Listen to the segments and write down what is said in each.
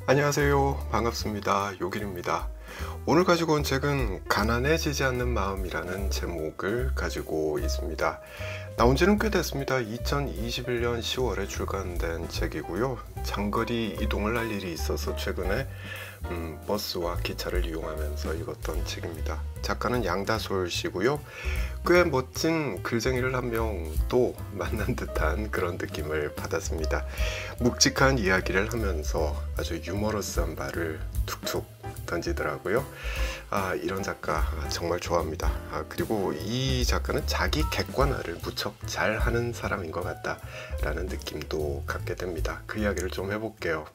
안녕하세요. 반갑습니다. 요길입니다. 오늘 가지고 온 책은 가난해지지 않는 마음이라는 제목을 가지고 있습니다. 나온 지는 꽤 됐습니다. 2021년 10월에 출간된 책이고요. 장거리 이동을 할 일이 있어서 최근에 버스와 기차를 이용하면서 읽었던 책입니다. 작가는 양다솔 씨고요. 꽤 멋진 글쟁이를 한 명 또 만난 듯한 그런 느낌을 받았습니다. 묵직한 이야기를 하면서 아주 유머러스한 말을 툭툭 던지더라고요. 이런 작가 정말 좋아합니다. 그리고 이 작가는 자기 객관화를 무척 잘하는 사람인 것 같다 라는 느낌도 갖게 됩니다. 그 이야기를 좀 해볼게요.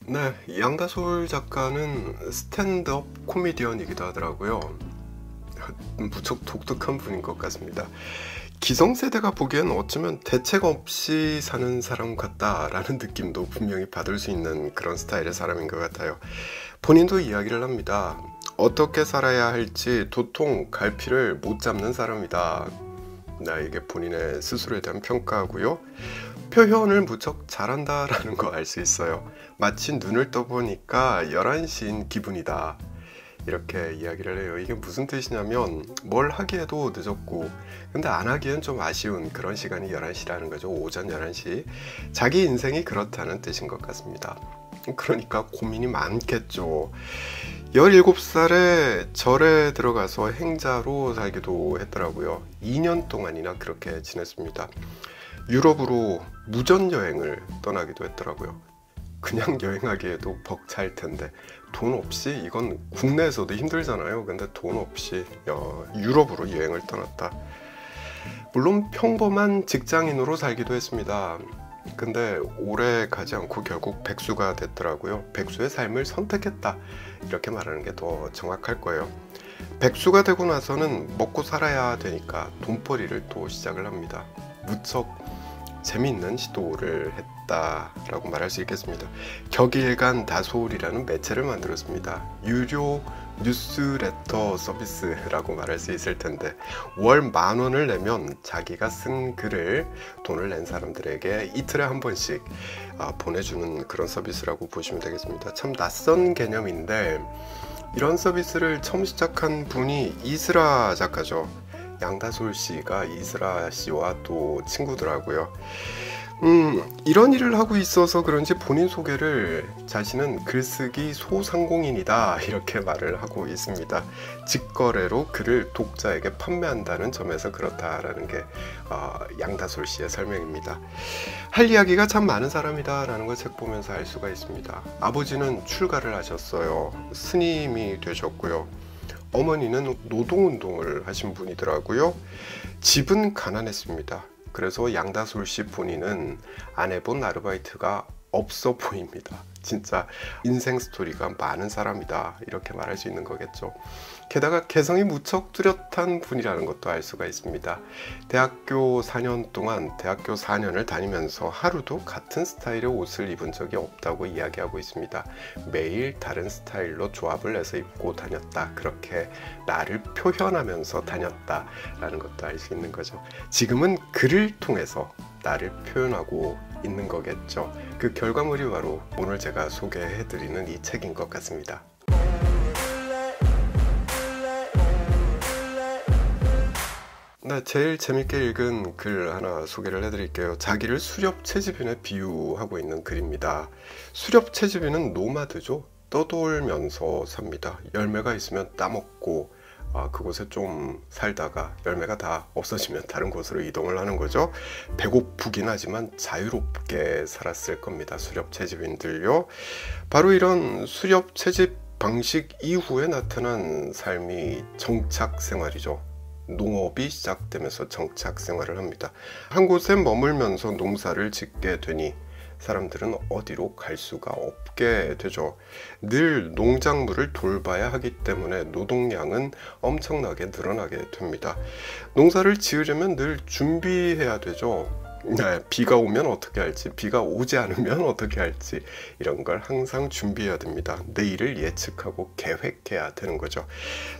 네, 양다솔 작가는 스탠드업 코미디언이기도 하더라고요. 무척 독특한 분인 것 같습니다. 기성세대가 보기엔 어쩌면 대책 없이 사는 사람 같다라는 느낌도 분명히 받을 수 있는 그런 스타일의 사람인 것 같아요. 본인도 이야기를 합니다. 어떻게 살아야 할지 도통 갈피를 못 잡는 사람이다. 이게 본인의 스스로에 대한 평가고요. 표현을 무척 잘한다라는 거 알 수 있어요. 마치 눈을 떠보니까 11시인 기분이다. 이렇게 이야기를 해요. 이게 무슨 뜻이냐면 뭘 하기에도 늦었고 근데 안 하기엔 좀 아쉬운 그런 시간이 11시라는 거죠. 오전 11시. 자기 인생이 그렇다는 뜻인 것 같습니다. 그러니까 고민이 많겠죠. 17살에 절에 들어가서 행자로 살기도 했더라고요. 2년 동안이나 그렇게 지냈습니다. 유럽으로 무전 여행을 떠나기도 했더라고요. 그냥 여행하기에도 벅찰 텐데 돈 없이 이건 국내에서도 힘들잖아요. 근데 돈 없이 유럽으로 여행을 떠났다. 물론 평범한 직장인으로 살기도 했습니다. 근데 오래 가지 않고 결국 백수가 됐더라고요. 백수의 삶을 선택했다 이렇게 말하는 게 더 정확할 거예요. 백수가 되고 나서는 먹고 살아야 되니까 돈벌이를 또 시작을 합니다. 무척 재미있는 시도를 했다라고 말할 수 있겠습니다. 격일간 다솔이라는 매체를 만들었습니다. 유료 뉴스레터 서비스라고 말할 수 있을 텐데 월 10,000원을 내면 자기가 쓴 글을 돈을 낸 사람들에게 이틀에 한 번씩 보내주는 그런 서비스라고 보시면 되겠습니다. 참 낯선 개념인데 이런 서비스를 처음 시작한 분이 이스라 작가죠. 양다솔 씨가 이스라 씨와 또 친구더라고요. 이런 일을 하고 있어서 그런지 본인 소개를 자신은 글쓰기 소상공인이다 이렇게 말을 하고 있습니다. 직거래로 글을 독자에게 판매한다는 점에서 그렇다라는 게 양다솔 씨의 설명입니다. 할 이야기가 참 많은 사람이다 라는 걸 책 보면서 알 수가 있습니다. 아버지는 출가를 하셨어요. 스님이 되셨고요. 어머니는 노동운동을 하신 분이더라고요. 집은 가난했습니다. 그래서 양다솔 씨 본인은 안 해본 아르바이트가 없어 보입니다. 진짜 인생 스토리가 많은 사람이다 이렇게 말할 수 있는 거겠죠. 게다가 개성이 무척 뚜렷한 분이라는 것도 알 수가 있습니다. 대학교 4년 동안 대학교 4년을 다니면서 하루도 같은 스타일의 옷을 입은 적이 없다고 이야기하고 있습니다. 매일 다른 스타일로 조합을 해서 입고 다녔다. 그렇게 나를 표현하면서 다녔다라는 것도 알 수 있는 거죠. 지금은 글을 통해서 나를 표현하고 있는 거겠죠. 그 결과물이 바로 오늘 제가 소개해드리는 이 책인 것 같습니다. 네, 제일 재밌게 읽은 글 하나 소개를 해드릴게요. 자기를 수렵 채집인에 비유하고 있는 글입니다. 수렵 채집인은 노마드죠. 떠돌면서 삽니다. 열매가 있으면 따먹고 그곳에 좀 살다가 열매가 다 없어지면 다른 곳으로 이동을 하는 거죠. 배고프긴 하지만 자유롭게 살았을 겁니다. 수렵 채집인들요. 바로 이런 수렵 채집 방식 이후에 나타난 삶이 정착 생활이죠. 농업이 시작되면서 정착 생활을 합니다. 한 곳에 머물면서 농사를 짓게 되니 사람들은 어디로 갈 수가 없게 되죠. 늘 농작물을 돌봐야 하기 때문에 노동량은 엄청나게 늘어나게 됩니다. 농사를 지으려면 늘 준비해야 되죠. 네, 비가 오면 어떻게 할지, 비가 오지 않으면 어떻게 할지 이런 걸 항상 준비해야 됩니다. 내일을 예측하고 계획해야 되는 거죠.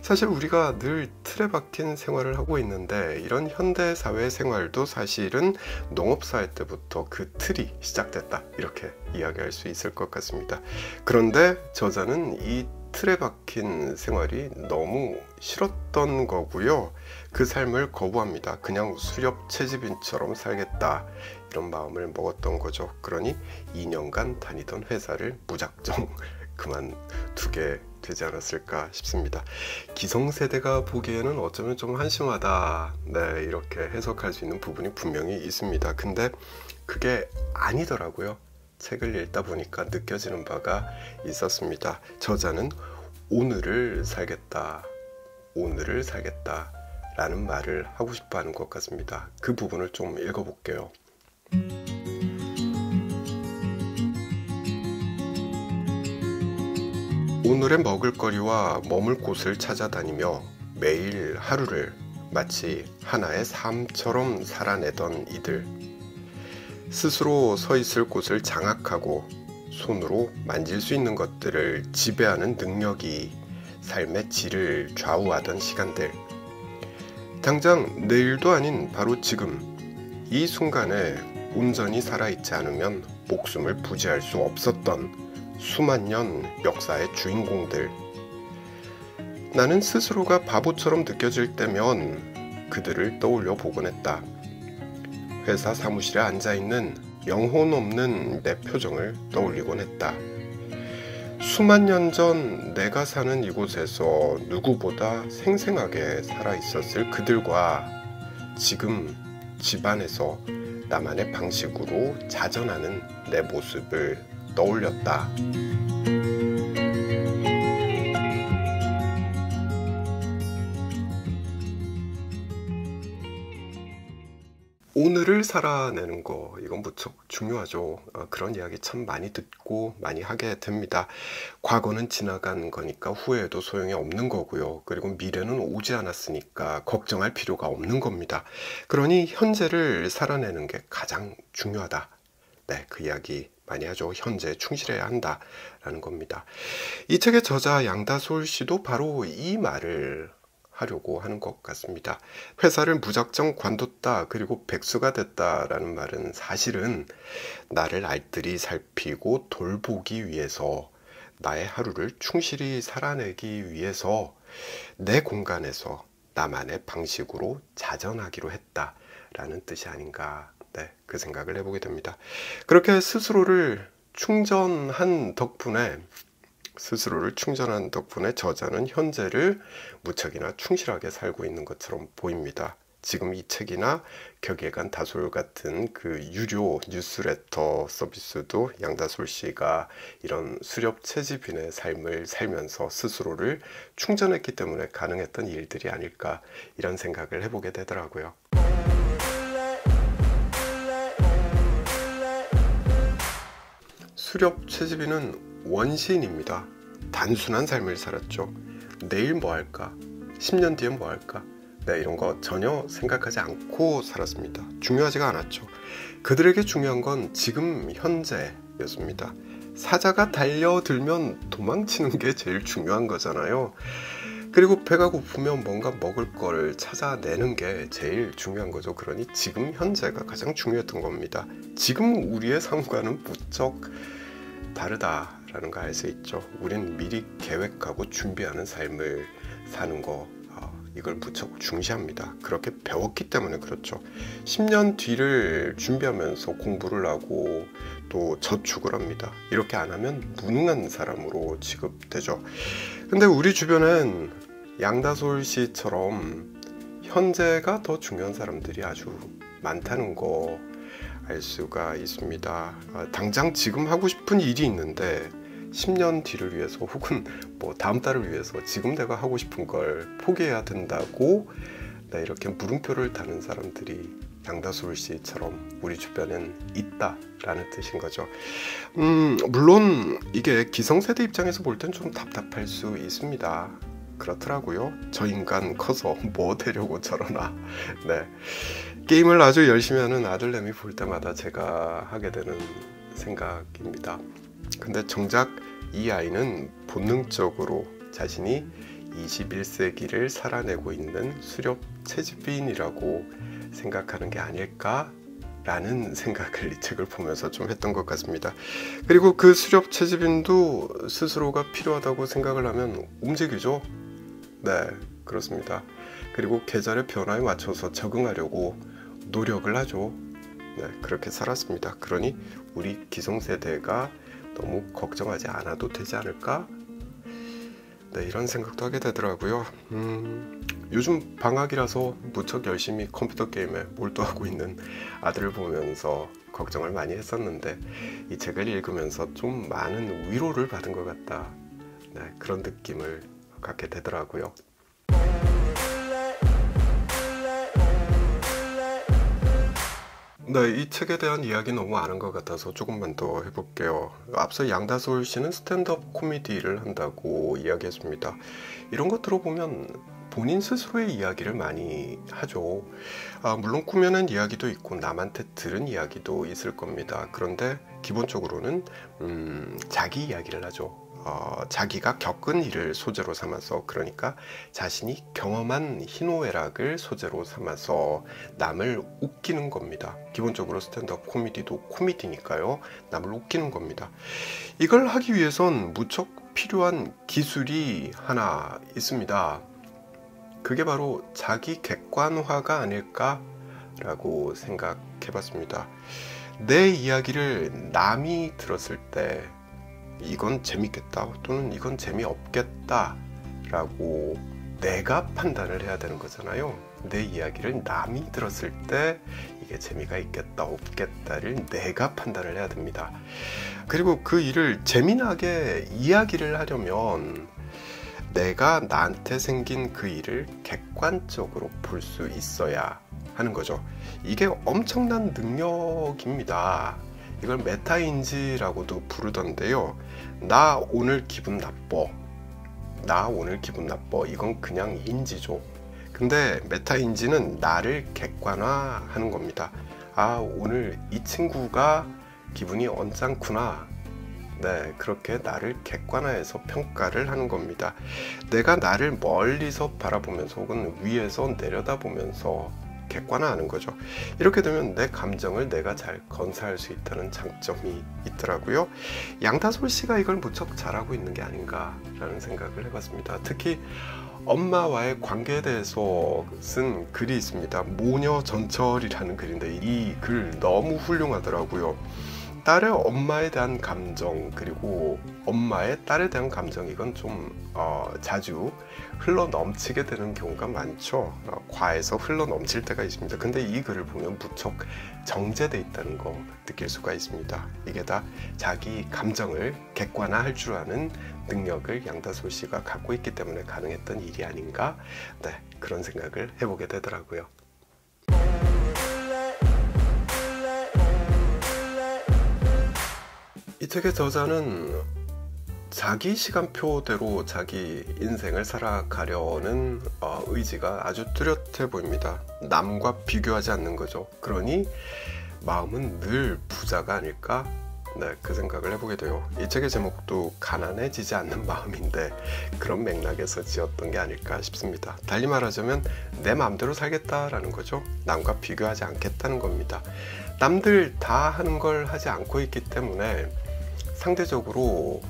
사실 우리가 늘 틀에 박힌 생활을 하고 있는데 이런 현대 사회 생활도 사실은 농업사회 때부터 그 틀이 시작됐다 이렇게 이야기할 수 있을 것 같습니다. 그런데 저자는 이 틀에 박힌 생활이 너무 싫었던 거고요. 그 삶을 거부합니다. 그냥 수렵 채집인처럼 살겠다 이런 마음을 먹었던 거죠. 그러니 2년간 다니던 회사를 무작정 그만두게 되지 않았을까 싶습니다. 기성세대가 보기에는 어쩌면 좀 한심하다, 네, 이렇게 해석할 수 있는 부분이 분명히 있습니다. 근데 그게 아니더라고요. 책을 읽다 보니까 느껴지는 바가 있었습니다. 저자는 오늘을 살겠다, 오늘을 살겠다 라는 말을 하고 싶어 하는 것 같습니다. 그 부분을 좀 읽어볼게요. 오늘의 먹을거리와 머물 곳을 찾아다니며 매일 하루를 마치 하나의 삶처럼 살아내던 이들, 스스로 서 있을 곳을 장악하고 손으로 만질 수 있는 것들을 지배하는 능력이 삶의 질을 좌우하던 시간들, 당장 내일도 아닌 바로 지금 이 순간에 온전히 살아있지 않으면 목숨을 부지할 수 없었던 수만 년 역사의 주인공들. 나는 스스로가 바보처럼 느껴질 때면 그들을 떠올려 보곤 했다. 회사 사무실에 앉아있는 영혼 없는 내 표정을 떠올리곤 했다. 수만 년 전 내가 사는 이곳에서 누구보다 생생하게 살아있었을 그들과 지금 집안에서 나만의 방식으로 자전하는 내 모습을 떠올렸다. 오늘을 살아내는 거, 이건 무척 중요하죠. 그런 이야기 참 많이 듣고 많이 하게 됩니다. 과거는 지나간 거니까 후회해도 소용이 없는 거고요. 그리고 미래는 오지 않았으니까 걱정할 필요가 없는 겁니다. 그러니 현재를 살아내는 게 가장 중요하다. 네, 그 이야기 많이 하죠. 현재에 충실해야 한다라는 겁니다. 이 책의 저자 양다솔 씨도 바로 이 말을 하려고 하는 것 같습니다. 회사를 무작정 관뒀다, 그리고 백수가 됐다라는 말은 사실은 나를 알뜰히 살피고 돌보기 위해서, 나의 하루를 충실히 살아내기 위해서 내 공간에서 나만의 방식으로 자전하기로 했다라는 뜻이 아닌가, 네, 그 생각을 해보게 됩니다. 그렇게 스스로를 충전한 덕분에 저자는 현재를 무척이나 충실하게 살고 있는 것처럼 보입니다. 지금 이 책이나 격예간 다솔 같은 그 유료 뉴스레터 서비스도 양다솔 씨가 이런 수렵 채집인의 삶을 살면서 스스로를 충전했기 때문에 가능했던 일들이 아닐까, 이런 생각을 해보게 되더라고요. 수렵 채집인은 원시인입니다. 단순한 삶을 살았죠. 내일 뭐 할까? 10년 뒤엔 뭐 할까? 네, 이런 거 전혀 생각하지 않고 살았습니다. 중요하지가 않았죠. 그들에게 중요한 건 지금 현재였습니다. 사자가 달려들면 도망치는 게 제일 중요한 거잖아요. 그리고 배가 고프면 뭔가 먹을 거를 찾아내는 게 제일 중요한 거죠. 그러니 지금 현재가 가장 중요했던 겁니다. 지금 우리의 삶과는 무척 다르다라는 거 알 수 있죠. 우린 미리 계획하고 준비하는 삶을 사는 거, 이걸 무척 중시합니다. 그렇게 배웠기 때문에 그렇죠. 10년 뒤를 준비하면서 공부를 하고 또 저축을 합니다. 이렇게 안 하면 무능한 사람으로 취급되죠. 근데 우리 주변엔 양다솔 씨처럼 현재가 더 중요한 사람들이 아주 많다는 거 알 수가 있습니다. 당장 지금 하고 싶은 일이 있는데 10년 뒤를 위해서, 혹은 뭐 다음 달을 위해서 지금 내가 하고 싶은 걸 포기해야 된다고, 네, 이렇게 물음표를 다는 사람들이 양다솔 씨처럼 우리 주변엔 있다라는 뜻인 거죠. 물론 이게 기성세대 입장에서 볼 땐 좀 답답할 수 있습니다. 그렇더라고요. 저 인간 커서 뭐 되려고 저러나. 네, 게임을 아주 열심히 하는 아들내미 볼 때마다 제가 하게 되는 생각입니다. 근데 정작 이 아이는 본능적으로 자신이 21세기를 살아내고 있는 수렵 채집인이라고 생각하는 게 아닐까 라는 생각을 이 책을 보면서 좀 했던 것 같습니다. 그리고 그 수렵 채집인도 스스로가 필요하다고 생각을 하면 움직이죠. 네, 그렇습니다. 그리고 계절의 변화에 맞춰서 적응하려고 노력을 하죠. 네, 그렇게 살았습니다. 그러니 우리 기성세대가 너무 걱정하지 않아도 되지 않을까? 네, 이런 생각도 하게 되더라고요. 요즘 방학이라서 무척 열심히 컴퓨터 게임에 몰두하고 있는 아들을 보면서 걱정을 많이 했었는데 이 책을 읽으면서 좀 많은 위로를 받은 것 같다. 네, 그런 느낌을 갖게 되더라고요. 네, 이 책에 대한 이야기 너무 아는 것 같아서 조금만 더 해볼게요. 앞서 양다솔 씨는 스탠드업 코미디를 한다고 이야기했습니다. 이런 거 들어보면 본인 스스로의 이야기를 많이 하죠. 물론 꾸며낸 이야기도 있고 남한테 들은 이야기도 있을 겁니다. 그런데 기본적으로는 자기 이야기를 하죠. 자기가 겪은 일을 소재로 삼아서, 그러니까 자신이 경험한 희노애락을 소재로 삼아서 남을 웃기는 겁니다. 기본적으로 스탠드업 코미디도 코미디니까요. 남을 웃기는 겁니다. 이걸 하기 위해선 무척 필요한 기술이 하나 있습니다. 그게 바로 자기 객관화가 아닐까라고 생각해봤습니다. 내 이야기를 남이 들었을 때 이건 재밌겠다 또는 이건 재미없겠다 라고 내가 판단을 해야 되는 거잖아요. 내 이야기를 남이 들었을 때 이게 재미가 있겠다 없겠다를 내가 판단을 해야 됩니다. 그리고 그 일을 재미나게 이야기를 하려면 내가 나한테 생긴 그 일을 객관적으로 볼 수 있어야 하는 거죠. 이게 엄청난 능력입니다. 이걸 메타인지라고도 부르던데요. 나 오늘 기분 나빠. 나 오늘 기분 나빠. 이건 그냥 인지죠. 근데 메타인지는 나를 객관화하는 겁니다. 오늘 이 친구가 기분이 언짢구나. 네, 그렇게 나를 객관화해서 평가를 하는 겁니다. 내가 나를 멀리서 바라보면서 혹은 위에서 내려다보면서 객관화하는 거죠. 이렇게 되면 내 감정을 내가 잘 건사할 수 있다는 장점이 있더라고요. 양다솔 씨가 이걸 무척 잘하고 있는 게 아닌가라는 생각을 해봤습니다. 특히 엄마와의 관계에 대해서 쓴 글이 있습니다. 모녀전철이라는 글인데 이 글 너무 훌륭하더라고요. 딸의 엄마에 대한 감정 그리고 엄마의 딸에 대한 감정, 이건 좀 자주 흘러 넘치게 되는 경우가 많죠. 과해서 흘러 넘칠 때가 있습니다. 근데 이 글을 보면 무척 정제되어 있다는 거 느낄 수가 있습니다. 이게 다 자기 감정을 객관화할 줄 아는 능력을 양다솔 씨가 갖고 있기 때문에 가능했던 일이 아닌가, 네, 그런 생각을 해보게 되더라고요. 이 책의 저자는 자기 시간표대로 자기 인생을 살아가려는 의지가 아주 뚜렷해 보입니다. 남과 비교하지 않는 거죠. 그러니 마음은 늘 부자가 아닐까? 네, 그 생각을 해보게 돼요. 이 책의 제목도 가난해지지 않는 마음인데 그런 맥락에서 지었던 게 아닐까 싶습니다. 달리 말하자면 내 마음대로 살겠다라는 거죠. 남과 비교하지 않겠다는 겁니다. 남들 다 하는 걸 하지 않고 있기 때문에 상대적으로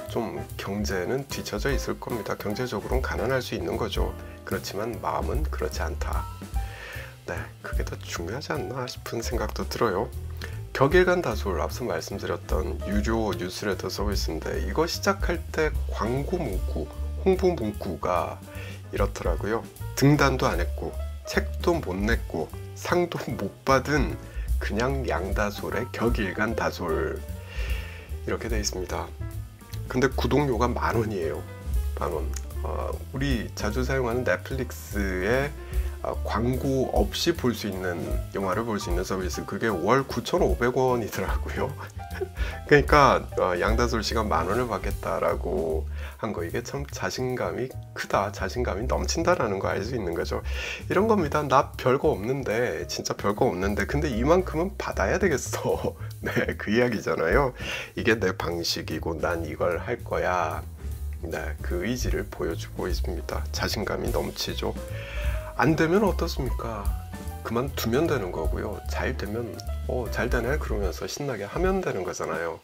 좀 경제는 뒤처져 있을 겁니다. 경제적으로는 가난할 수 있는 거죠. 그렇지만 마음은 그렇지 않다. 네, 그게 더 중요하지 않나 싶은 생각도 들어요. 격일간 다솔, 앞서 말씀드렸던 유료 뉴스레터 서비스인데 이거 시작할 때 광고 문구, 홍보 문구가 이렇더라고요. 등단도 안 했고 책도 못 냈고 상도 못 받은 그냥 양다솔의 격일간 다솔, 이렇게 되어 있습니다. 근데 구독료가 10,000원이에요. 10,000원. 우리 자주 사용하는 넷플릭스에 광고 없이 볼 수 있는 영화를 볼 수 있는 서비스, 그게 월 9,500원이더라고요. 그러니까 양다솔 씨가 10,000원을 받겠다라고 한 거, 이게 참 자신감이 크다, 자신감이 넘친다라는 거 알 수 있는 거죠. 이런 겁니다. 나 별거 없는데, 진짜 별거 없는데 근데 이만큼은 받아야 되겠어. 네, 그 이야기잖아요. 이게 내 방식이고 난 이걸 할 거야. 네, 그 의지를 보여주고 있습니다. 자신감이 넘치죠. 안 되면 어떻습니까? 그만두면 되는 거고요. 잘 되면 잘 되네 그러면서 신나게 하면 되는 거잖아요.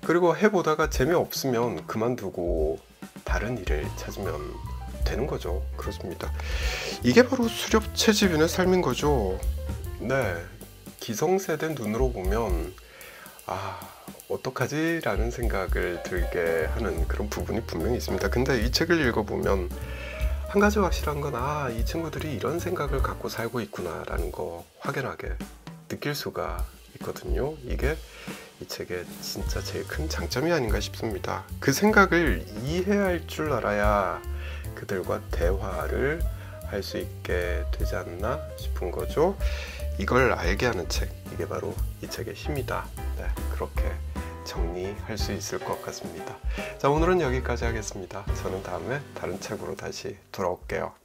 그리고 해보다가 재미없으면 그만두고 다른 일을 찾으면 되는 거죠. 그렇습니다. 이게 바로 수렵채집인의 삶인 거죠. 네, 기성세대 눈으로 보면 어떡하지? 라는 생각을 들게 하는 그런 부분이 분명히 있습니다. 근데 이 책을 읽어보면 한 가지 확실한 건 이 친구들이 이런 생각을 갖고 살고 있구나 라는 거 확연하게 느낄 수가 있거든요. 이게 이 책의 진짜 제일 큰 장점이 아닌가 싶습니다. 그 생각을 이해할 줄 알아야 그들과 대화를 할 수 있게 되지 않나 싶은 거죠. 이걸 알게 하는 책, 이게 바로 이 책의 힘이다. 네, 그렇게 정리할 수 있을 것 같습니다. 자, 오늘은 여기까지 하겠습니다. 저는 다음에 다른 책으로 다시 돌아올게요.